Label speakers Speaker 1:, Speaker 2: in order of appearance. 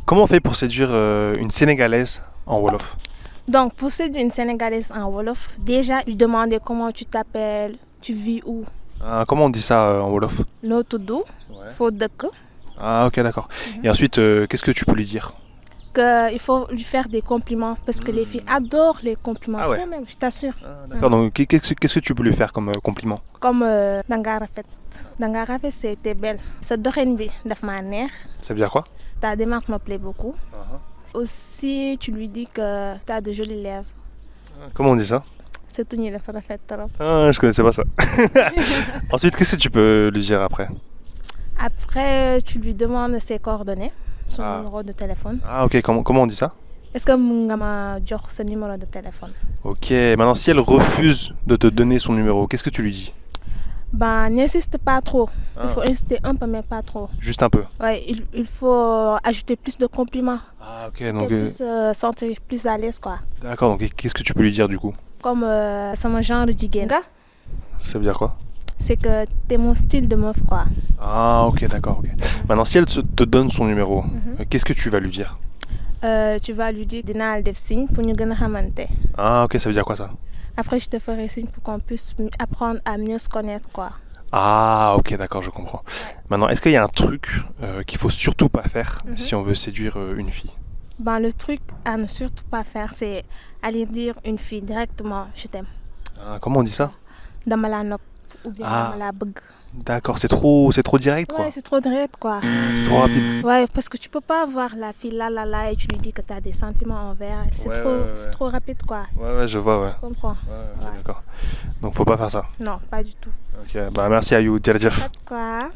Speaker 1: Comment on fait pour séduire une Sénégalaise en Wolof?
Speaker 2: Donc, pour séduire une Sénégalaise en Wolof, déjà, lui demander comment tu t'appelles, tu vis où,
Speaker 1: Comment on dit ça en Wolof?
Speaker 2: noo tudd,
Speaker 1: Ouais.
Speaker 2: foo dëkk,
Speaker 1: Ah ok d'accord. Et ensuite, qu'est-ce que tu peux lui dire?
Speaker 2: qu'il faut lui faire des compliments parce que les filles adorent les compliments,
Speaker 1: Ah ouais.
Speaker 2: trop même, je t'assure.
Speaker 1: D'accord, donc qu'est-ce que tu peux lui faire comme compliment?
Speaker 2: Comme Danga Rafet. Danga Rafet, c'était belle. Sa doxin bi daf ma neex.
Speaker 1: Ça veut dire quoi?
Speaker 2: Ta démarche me plaît beaucoup. Aussi, tu lui dis que tu as de jolies lèvres.
Speaker 1: Comment on dit ça?
Speaker 2: C'est tout, dafa rafet trop.
Speaker 1: Ah, je connaissais pas ça. Ensuite, qu'est-ce que tu peux lui dire après?
Speaker 2: Après, tu lui demandes ses coordonnées, son
Speaker 1: Ah.
Speaker 2: numéro de téléphone.
Speaker 1: Ah ok, comment on dit ça?
Speaker 2: Est-ce que mun nga ma jox sa numéro de téléphone?
Speaker 1: Ok, maintenant si elle refuse de te donner son numéro, qu'est-ce que tu lui dis?
Speaker 2: Ben, n'insiste pas trop.
Speaker 1: Ah.
Speaker 2: Il faut insister un peu, mais pas trop.
Speaker 1: Juste un peu.
Speaker 2: Ouais, il faut ajouter plus de compliments.
Speaker 1: Ah ok,
Speaker 2: Qu'elle
Speaker 1: donc
Speaker 2: puisse sentir plus à l'aise, quoi.
Speaker 1: d'accord, donc qu'est-ce que tu peux lui dire du coup?
Speaker 2: Comme sama genre jigéen nga,
Speaker 1: Ça veut dire quoi?
Speaker 2: c'est que t'es mon style de meuf, quoi.
Speaker 1: Ah ok, d'accord, ok. Maintenant si elle te donne son numéro, qu'est-ce que tu vas lui dire?
Speaker 2: Tu vas lui dire dinaa la def signe pour ñu gën a xamante.
Speaker 1: Ah ok, ça veut dire quoi ça?
Speaker 2: Après, je te ferai signe pour qu'on puisse apprendre à mieux se connaître, quoi.
Speaker 1: Ah ok, d'accord, je comprends. Maintenant, est-ce qu'il y a un truc qu'il faut surtout pas faire si on veut séduire une fille?
Speaker 2: Ben, le truc à ne surtout pas faire, c'est aller dire une fille directement je t'aime.
Speaker 1: Ah, comment on dit ça?
Speaker 2: Dama la nopp ou bien
Speaker 1: Ah.
Speaker 2: dama la bëgg.
Speaker 1: D'accord, c'est trop direct quoi.
Speaker 2: Ouais, c'est trop direct, quoi.
Speaker 1: C'est trop rapide.
Speaker 2: Ouais, parce que tu peux pas voir la fille là et tu lui dis que tu as des sentiments envers elle. C'est
Speaker 1: Ouais,
Speaker 2: trop,
Speaker 1: ouais,
Speaker 2: c'est
Speaker 1: ouais.
Speaker 2: trop rapide, quoi.
Speaker 1: Ouais, je vois, ouais.
Speaker 2: Tu comprends?
Speaker 1: Ok,
Speaker 2: Ouais.
Speaker 1: d'accord. Donc faut pas faire ça.
Speaker 2: Non, pas du tout.
Speaker 1: Ok, bah merci Ayou, Djerjef.
Speaker 2: Pas de quoi.